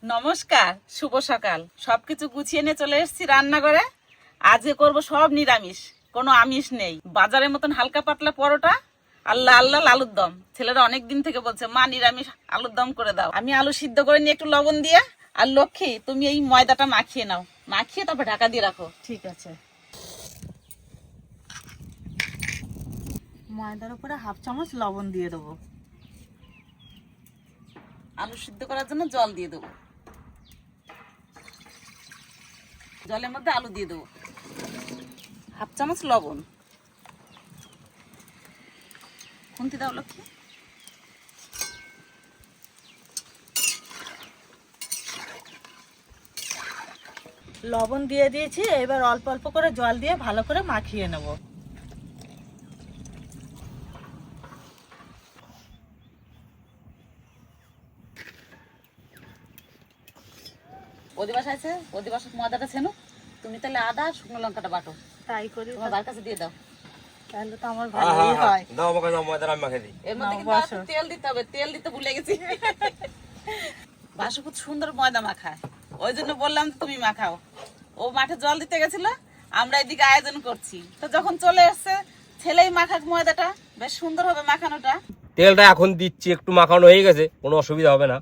নমস্কার, শুভ সকাল। সবকিছু গুছিয়ে নিয়ে চলে এসেছি রান্নাঘরে। আজকে করব সব নিরামিষ, কোনো আমিষ নেই। বাজারের মতন হালকা পাতলা পরোটা আর লাল লাল আলুর দম। ছেলেরা অনেক দিন থেকে বলছে মা নিরামিষ আলুর দম করে দাও। আমি আলু সিদ্ধ করে নিয়ে একটু লবণ দিয়ে, আর লক্ষ্মী তুমি এই ময়দাটা মাখিয়ে নাও, মাখিয়ে তারপর ঢাকা দিয়ে রাখো। ঠিক আছে। ময়দার উপরে হাফ চামচ লবণ দিয়ে দেবো। আলু সিদ্ধ করার জন্য জল দিয়ে দেবো। জলের মধ্যে আলু দিয়ে দেবো, হাফ চামচ লবণ। খুন্তি দাও লক্ষ্মী। লবণ দিয়ে দিয়েছি, এবার অল্প অল্প করে জল দিয়ে ভালো করে মাখিয়ে নেব। অধিবাস আছে, অধিবাস ময়দাটা ছেনো। তুমি তাহলে আদা আর শুকনো লঙ্কাটা বাটো, তাই করি। তোমার বার কাছে দিয়ে দাও। তাহলে তো আমার ভালোই হয়। দাও আমাকে, দাও ময়দাটা আমি মাখিয়ে দিই। এর মধ্যে কিন্তু একটু তেল দিতে হবে, তেল দিতে ভুলে গেছি। বাসু খুব সুন্দর ময়দা মাখায়, ওই জন্য বললাম তুমি মাখাও। ও মাঠে জল দিতে গেছিল, আমরা এদিকে আয়োজন করছি। তো যখন চলে এসছে, ছেলেই মাখাক ময়দাটা, বেশ সুন্দর হবে মাখানোটা। তেলটা এখন দিচ্ছি, একটু মাখানো হয়ে গেছে, কোনো অসুবিধা হবে না।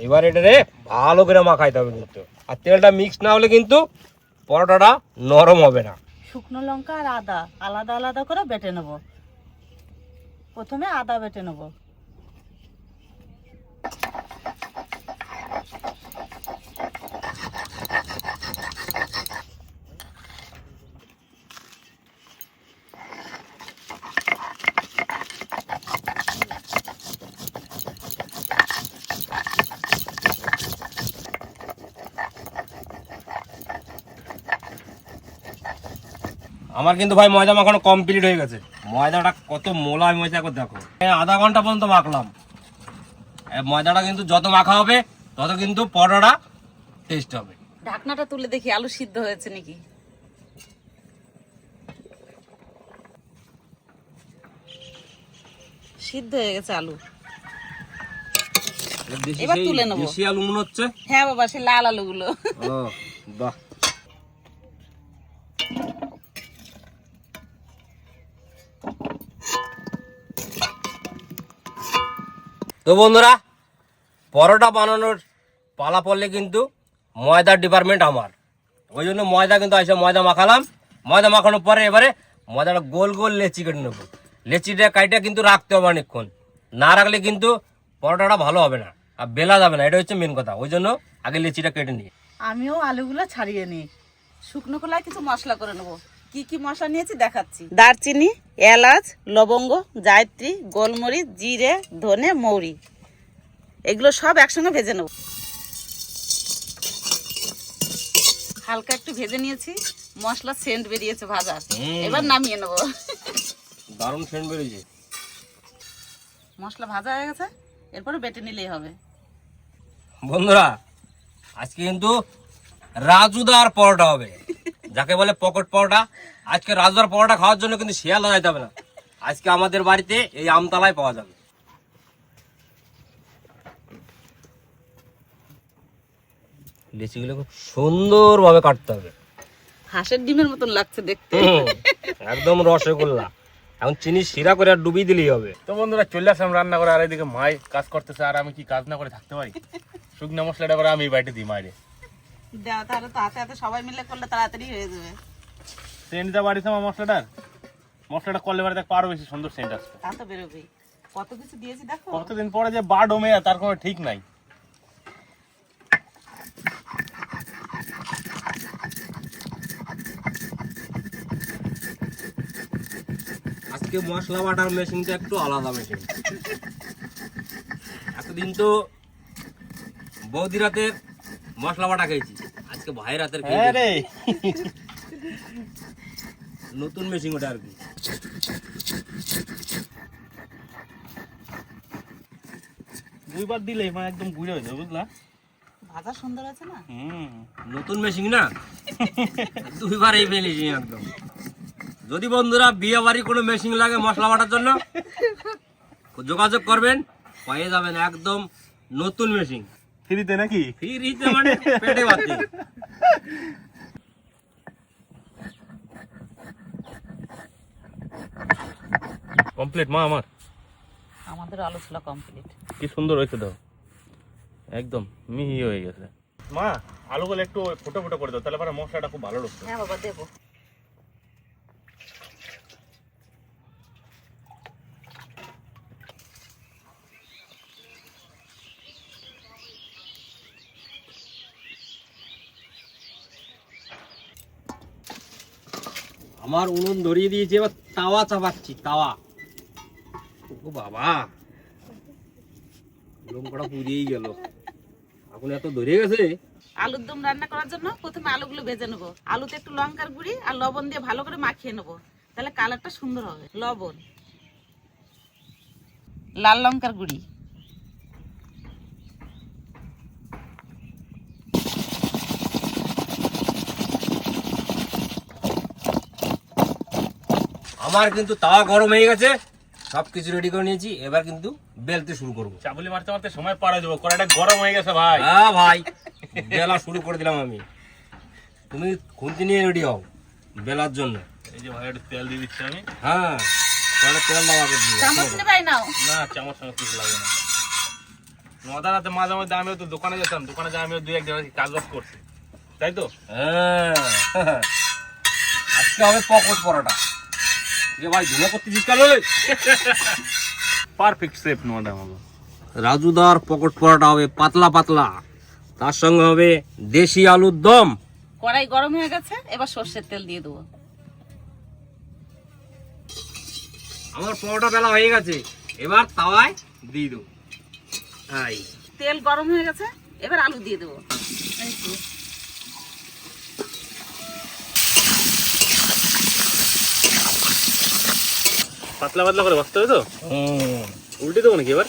এবার এটা রে ভালো করে মাখাইতে হবে কিন্তু, আর তেলটা মিক্স না হলে কিন্তু পরোটাটা নরম হবে না। শুকনো লঙ্কা আর আদা আলাদা আলাদা করে বেটে নেব। প্রথমে আদা বেটে নেব। আমার কিন্তু ভাই ময়দা মাখানো কমপ্লিট হয়ে গেছে। ময়দাটা কত মোলায় ময়দা করে দেখো, আধা ঘন্টা পর্যন্ত মাখলাম। ময়দাটা কিন্তু যত মাখা হবে তত কিন্তু পরোটা টেস্ট হবে। ঢাকনাটা তুলে দেখি আলু সিদ্ধ হয়েছে নাকি। সিদ্ধ হয়ে গেছে আলু। এবার তুলে নেবো। দেশি আলু মনে হচ্ছে। হ্যাঁ বাবা, সে লাল আলুগুলো। ও বাহ। তো বন্ধুরা, পরোটা বানানোর পালা পড়লে কিন্তু ময়দার ডিপার্টমেন্ট আমার। ওই জন্য ময়দা কিন্তু আসে, ময়দা মাখালাম। ময়দা মাখানোর পরে এবারে ময়দাটা গোল গোল লেচি কেটে নেবো। লেচিটা কাইটা কিন্তু রাখতে হবে অনেকক্ষণ, না রাখলে কিন্তু পরোটাটা ভালো হবে না আর বেলা যাবে না। এটা হচ্ছে মেন কথা, ওই জন্য আগে লেচিটা কেটে নিই। আমিও আলুগুলো ছাড়িয়ে নিই। শুকনো খোলায় কিছু মশলা করে নেবো। কি কি মশলা নিয়েছি দেখাচ্ছি। দারচিনি, এলাচ, লবঙ্গ, জায়ত্রী, গোলমরিচ, জিরে, ধনে, মৌরি, এগুলো সব একসঙ্গে ভেজে নেব। হালকা একটু ভেজে নিয়েছি, মশলা সেন্ট বেরিয়েছে ভাজার। এবার নামিয়ে নেব। দারুণ সেন্ট বেরিয়েছে। মশলা ভাজা হয়ে গেছে, এরপরে বেটে নিলেই হবে। বন্ধুরা, আজকে কিন্তু রাজুদার পরোটা হবে, যাকে বলে পকেট পরোটা। আজকে রাজুদার পরোটা খাওয়ার জন্য কিন্তু শিয়ালদা যাইতে হবে না, আজকে আমাদের বাড়িতে এই আমতলায় পাওয়া যাবে। লিচিগুলো খুব সুন্দরভাবে কাটতে হবে। হাঁসের ডিমের মতন লাগছে দেখতে। একদম রসগোল্লা। এখন চিনি শিরা করে আর ডুবিয়ে দিলেই হবে। তো বন্ধুরা, চলে আসলাম রান্না করে। আর এদিকে মাই কাজ করতেছে, আর আমি কি কাজ না করে থাকতে পারি? শুকনো মশলাটা করে আমি বাইটে দিই মায়ের। দাও, তাহলে তো হাতে হাতে সবাই মিলে করলে তাড়াতাড়ি হয়ে যাবে। সেন্টটা বাড়িতে আমার মশলাটা করলে বাড়িতে আরো বেশি সুন্দর সেন্ট আসবে। তা তো বেরোবেই। কত কিছু দিয়েছি দেখো। কতদিন পরে যে বা ডোমে তার কোনো ঠিক নাই। আজকে মশলা বাটার মেশিনটা একটু আলাদা মেশিন। এতদিন তো বৌদি রাতের মশলা বাটা খেয়েছি, আজকে ভাই রাতের নতুন মেশিন ওটা আর কি। দুইবার দিলে একদম গুঁড়ো হয়ে যাবে, বুঝলা? ভাজা সুন্দর আছে না? নতুন মেশিন না, দুইবার এই ফেলেছি একদম। যদি বন্ধুরা বিয়ে বাড়ি কোনো মেশিন লাগে মশলা বাটার জন্য, যোগাযোগ করবেন, পেয়ে যাবেন একদম নতুন মেশিন ফ্রিতে নাকি? ফ্রিতে, মানে পেটে ভাতে। কমপ্লিট মা আমার। আমাদের আলু ছোলা কমপ্লিট। কি সুন্দর হয়েছে দাও, একদম মিহি হয়ে গেছে। মা আলুগুলো একটু ফুটো ফুটো করে দাও, তাহলে পরে মশলাটা খুব ভালো ঢুকবে। হ্যাঁ বাবা দেবো। আমার উনুন ধরিয়ে দিয়েছে, এবার তাওয়া চাপাচ্ছি, তাওয়া। ও বাবা, লঙ্কাটা পুড়িয়েই গেল, এখন এত ধরে গেছে। আলুর দম রান্না করার জন্য প্রথমে আলুগুলো ভেজে নেবো। আলুতে একটু লঙ্কার গুঁড়ি আর লবণ দিয়ে ভালো করে মাখিয়ে নেবো, তাহলে কালারটা সুন্দর হবে। লবণ, লাল লঙ্কার গুঁড়ি, আমার কিন্তু তাওয়া গরম হয়ে গেছে, সবকিছু রেডি করে নিয়েছি, এবার কিন্তু বেলতে শুরু করবো। চাবুলি মারতে মারতে সময় পার হয়ে যাবো, কড়াইটা গরম হয়ে গেছে ভাই। হ্যাঁ ভাই, বেলা শুরু করে দিলাম আমি, তুমি খুন্তি নিয়ে রেডি হও বেলার জন্য। এই যে ভাই একটু তেল দিয়ে দিচ্ছি আমি। হ্যাঁ, কড়াইটা তেল দাও আগে দিয়ে। চামচ নেবাই নাও। না চামচ চামচ কিছু লাগবে না। নদা রাতে মাঝে মধ্যে আমিও তো দোকানে যেতাম, দোকানে যাই আমিও দুই এক জায়গায় কাজ বাজ করছি, তাই তো? হ্যাঁ, আজকে হবে পকট পরোটা। এ ভাই ধুনা করতেছিস কেন? পারফেক্ট শেপ নদা মামা। রাজুদার পকট পরোটা হবে পাতলা পাতলা, তার সঙ্গে হবে দেশি আলুর দম। কড়াই গরম হয়ে গেছে, এবার সর্ষের তেল দিয়ে দেবো। আমার পরোটা বেলা হয়ে গেছে, এবার তাওয়ায় দিয়ে দেবো। এই তেল গরম হয়ে গেছে, এবার আলু দিয়ে দেবো। এই তো। পাতলা পাতলা করে ভাজতে হবে তো? উল্টে দেবো নাকি এবার?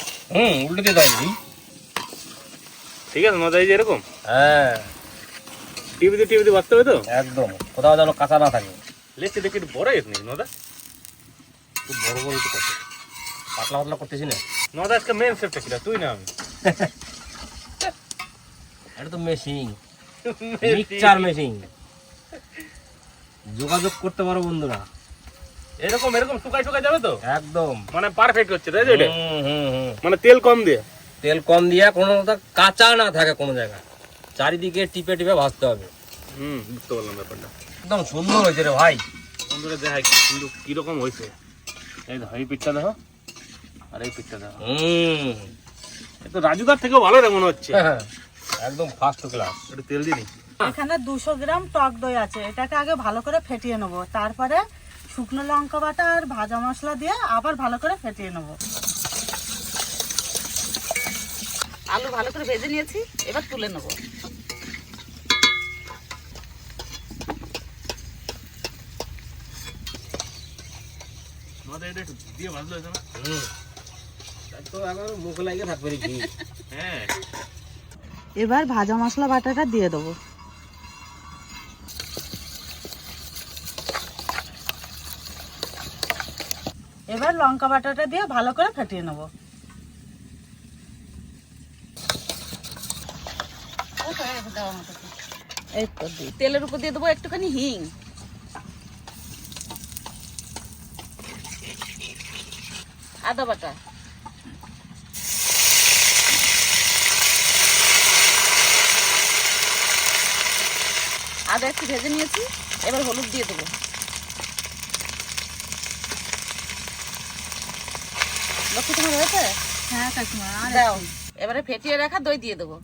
উল্টে দিয়ে দাও। ঠিক আছে নদা, এই যে এরকম হ্যাঁ, টিভিতে ভাজতে হবে তো? একদম, কোথাও যেন কাঁচা না থাকে। লেচে দেখি একটু বড় হয়েছে নাকি নদা? খুব বড় বড় একটু করতে, পাতলা পাতলা করতেছি না। নদা আজকে মেন শেপটা কিনা, তুই না আমি? এটা তো মেশিন, মিক্সচার মেশিন, যোগাযোগ করতে পারো বন্ধুরা। এরকম এরকম শুকাই শুকাই যাবে তো? একদম, মানে পারফেক্ট হচ্ছে তাই তো এটা? হুম। মানে তেল কম দিয়ে? তেল কম দিয়ে, কোনো কাঁচা না থাকে কোনো জায়গায়, চারিদিকে টিপে টিপে ভাজতে হবে। বুঝতে পারলাম ব্যাপারটা। একদম সুন্দর হয়েছে রে ভাই। বন্ধুরা দেখাই কিন্তু কিরকম হয়েছে। এই দেখো, এই পিঠটা দেখো আর এই পিঠটা দেখো। এ তো রাজুদার থেকেও ভালো রে মনে হচ্ছে। একদম ফার্স্ট ক্লাস। একটু তেল দিই। এখানে 200 গ্রাম টক দই আছে, এটাকে আগে ভালো করে ফেটিয়ে নেবো, তারপরে শুকনো লঙ্কা বাটা আর ভাজা মশলা দিয়ে আবার ভালো করে ফেটিয়ে নেবো। আলু ভালো করে ভেজে নিয়েছি, এবার তুলে নেবো। নদা এটা একটু দিয়ে ভাজলো হয়েছে না? তো এখন মুখে লাগিয়ে থাকবে রে কি। হ্যাঁ। এবার ভাজা মশলা বাটাটা দিয়ে দেবো। এবার লঙ্কা বাটাটা দিয়ে ভালো করে ফেটিয়ে নেবো। এই তো তেলের উপর দিয়ে দেবো একটুখানি হিং, আদা বাটা, আদা একটু ভেজে নিয়েছি, এবার হলুদ দিয়ে দেবো। লক্ষ্মী তোমার হয়েছে? হ্যাঁ কাকিমা, আর দাও। এবারে ফেটিয়ে রাখা দই দিয়ে দেবো।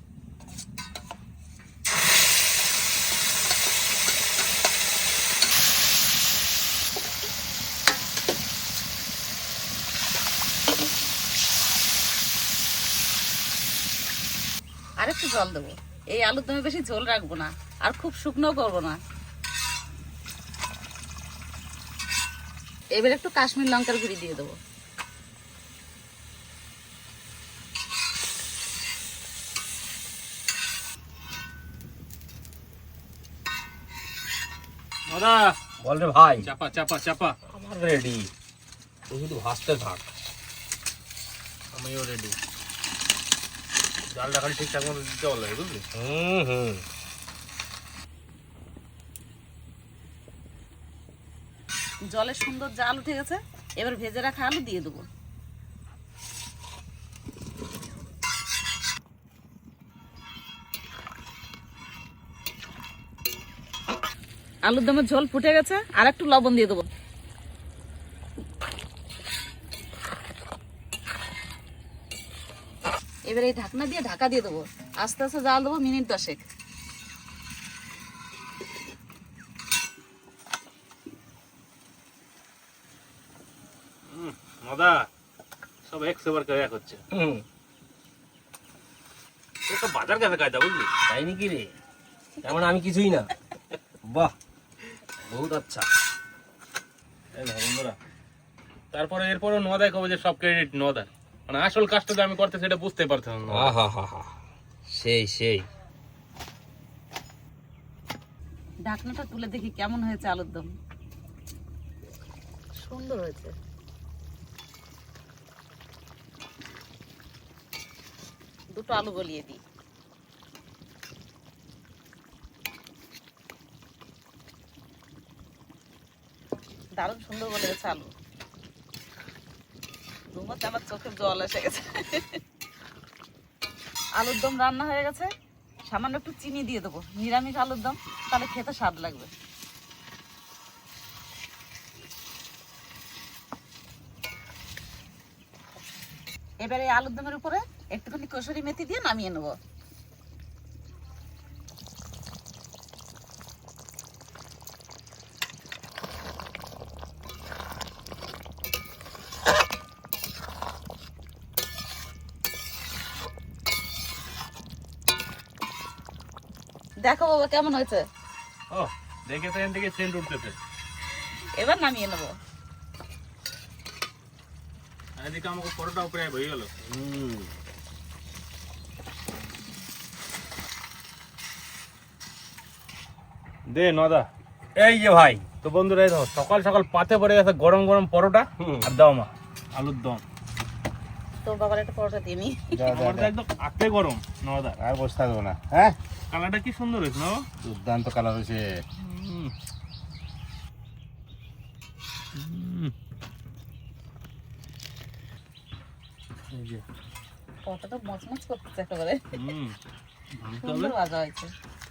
আর একটু জল দেবো। এই আলুর দমে বেশি ঝোল রাখবো না, আর খুব শুকনো করবো না। এবার একটু কাশ্মীর লঙ্কার গুঁড়ি দিয়ে দেবো। নদা বল রে ভাই। চাপা চাপা চাপা। আমার রেডি, তুই শুধু ভাজতে থাক। আমিও রেডি। জালটা খালি ঠিকঠাক মতো দিতে পারলে বুঝলি? জলে সুন্দর জাল উঠে গেছে, এবার ভেজে রাখা আলু দিয়ে দেবো। আলুর দমের ঝোল ফুটে গেছে, আর একটু লবণ দিয়ে দেবো। এবার এই ঢাকনা দিয়ে ঢাকা দিয়ে দেবো, আস্তে আস্তে জাল দেবো মিনিট 10। মজা সব এক সেবার করে এক হচ্ছে। এটা বাজার কাছে কায়দা বুঝলি? তাই নাকি রে? তেমন আমি কিছুই না। বাহ, বহুত আচ্ছা। এই দেখো বন্ধুরা, তারপরে এরপরে নদায় কবে যে সব ক্রেডিট নদার, মানে আসল কাজটা যে আমি করতে সেটা বুঝতে পারতাম না। সেই সেই। ঢাকনাটা তুলে দেখি কেমন হয়েছে আলুর দম। সুন্দর হয়েছে। দুটো আলু গলিয়ে দিই। দারুণ সুন্দর বলে গেছে আলু। ঘুমোতে আমার চোখের জল এসে গেছে। আলুর দম রান্না হয়ে গেছে, সামান্য একটু চিনি দিয়ে দেবো। নিরামিষ আলুর দম, তাহলে খেতে স্বাদ লাগবে। এবারে আলুর দমের উপরে একটুখানি কসুরি মেথি দিয়ে নামিয়ে নেবো। দেখো বাবা কেমন হয়েছে। ও দেখে তো এখান থেকে সেন্ট উঠতেছে। এবার নামিয়ে নেবো। এদিকে আমাকে পরোটাও প্রায় হয়ে গেল। দে নদা। এই যে ভাই, তো বন্ধুরা এই দেখো সকাল সকাল পাতে পড়ে গেছে গরম গরম পরোটা আর দাও মা আলুর দম। তোর বাবার একটা পরোটা দিয়ে নি। আমার তো একদম আতে গরম নদা। আর বসে থাকবো না। হ্যাঁ, কালারটা কি সুন্দর হয়েছে না? দুর্দান্ত কালার হয়েছে। এই যে পরোটাটা মচমচ করতেছে একেবারে। ভাঙতে সুন্দর হবে, ভাজা হয়েছে।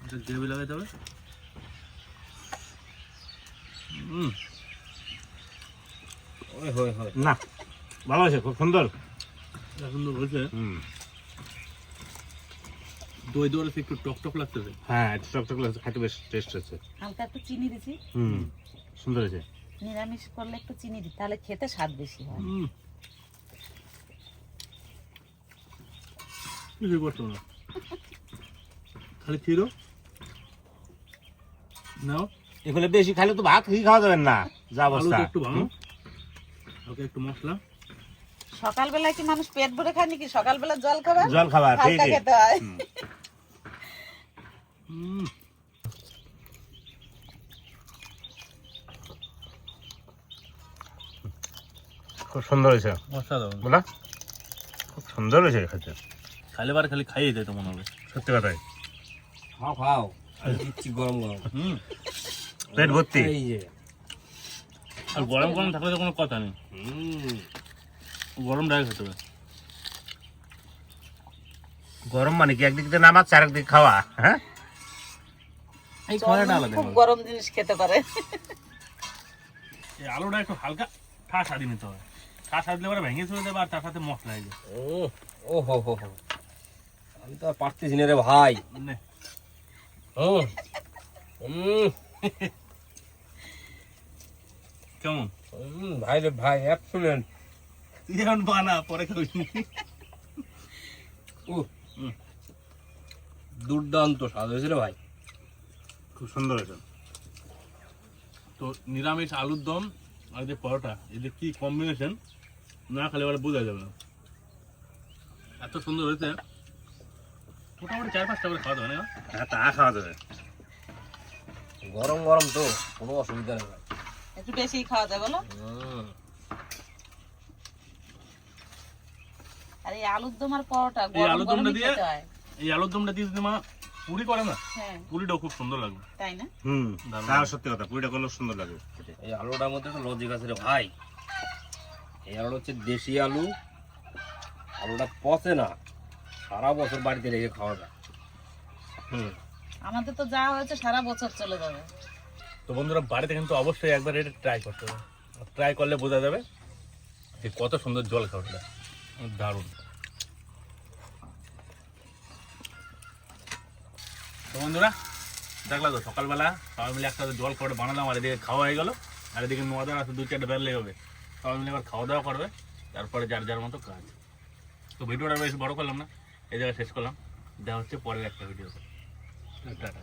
এটা গ্রেভি লাগাইতে হবে। ওই হয় হয়। না, ভালো হয়েছে, খুব সুন্দর। এটা সুন্দর হয়েছে। দই দই একটু টক টক লাগতেছে। হ্যাঁ, একটু টকটক লাগছে, খাইতে বেশ টেস্ট হচ্ছে। হালকা একটু চিনি দিছি। সুন্দর হয়েছে। নিরামিষ করলে একটু চিনি দিই, তাহলে খেতে স্বাদ বেশি হয়। কিছুই করতো না, খালি ছিল নাও। এগুলো বেশি খাইলে তো ভাত কি খাওয়া যাবেন না, যা অবস্থা। আলুটা একটু ভাঙো, ওকে একটু মশলা। সকালবেলায় কি মানুষ পেট ভরে খায় নাকি? সকালবেলা জল খাবার, জল খাবার, হালকা ঠিকই। খেতে হয়। খুব সুন্দর হয়েছে, মশলা দাও বলা খুব সুন্দর হয়েছে খেতে। খাইলে বার খালি খাইয়ে যায় তো মনে হবে। সত্যি কথাই, খাও খাও, আমি দিচ্ছি গরম গরম। পেট ভর্তি। এই যে আর গরম গরম থাকলে তো কোনো কথা নেই, গরম ডাইরেক্ট খেতে হবে। গরম মানে কি একদিক দিয়ে নামাচ্ছে আর একদিক খাওয়া? হ্যাঁ, এই খাওয়াটা আলাদা। খুব গরম জিনিস খেতে পারে। এই আলুটা একটু হালকা ঠাসা দিয়ে নিতে হবে, ঠাসা দিলে পরে ভেঙে চলে যাবে, আর তার সাথে মশলা এই যে। ও হো হো হো, আমি তো আর পারতেছি না রে ভাই। নে। কেমন ভাই রে ভাই, এক্সেলেন্ট। তুই এখন বানা, পরে খাবি। দুর্দান্ত স্বাদ হয়েছে রে ভাই। খুব সুন্দর হয়েছে। তো নিরামিষ আলুর দম আর যে পরোটা, এদের কি কম্বিনেশন, না খেলে এবার বোঝা যাবে না। এত সুন্দর হয়েছে, মোটামুটি 4-5টা করে খাওয়া যাবে না? হ্যাঁ, তা খাওয়া যাবে। গরম গরম তো কোনো অসুবিধা নেই ভাই। একটু বেশি খাওয়া যায় বলো। আর এই আলুর দম আর পরোটা এই গরম আলুর দমটা গরমই দিয়ে খেতে হয়। এই আলুর দমটা দিয়ে যদি মা পুরি করে না, হ্যাঁ পুরিটাও খুব সুন্দর লাগবে। তাই না? হুম দারুণ। তাও সত্যি কথা, পুরিটা করলেও সুন্দর লাগে। এই আলুটার মধ্যে একটা লজিক আছে রে ভাই। এই আলুটা হচ্ছে দেশি আলু, আলুটা পচে না, সারা বছর বাড়িতে রেখে খাওয়া যায়। হুম আমাদের তো যা হয়েছে সারা বছর চলে যাবে। তো বন্ধুরা বাড়িতে কিন্তু অবশ্যই একবার এটা ট্রাই করতে হবে। ট্রাই করলে বোঝা যাবে যে কত সুন্দর জল খাওয়াটা, দারুণ। তো বন্ধুরা দেখলা তো, সকালবেলা সবাই মিলে একটা জল খাওয়াটা বানালাম, আর এদিকে খাওয়া হয়ে গেল, আর এদিকে মজার আছে 2-4টা বেরলে হবে, সবাই মিলে আবার খাওয়া দাওয়া করবে, তারপরে যার যার মতো কাজ। তো ভিডিওটা বেশি বড় করলাম না, এই জায়গায় শেষ করলাম। দেখা হচ্ছে পরের একটা ভিডিও। টাটা।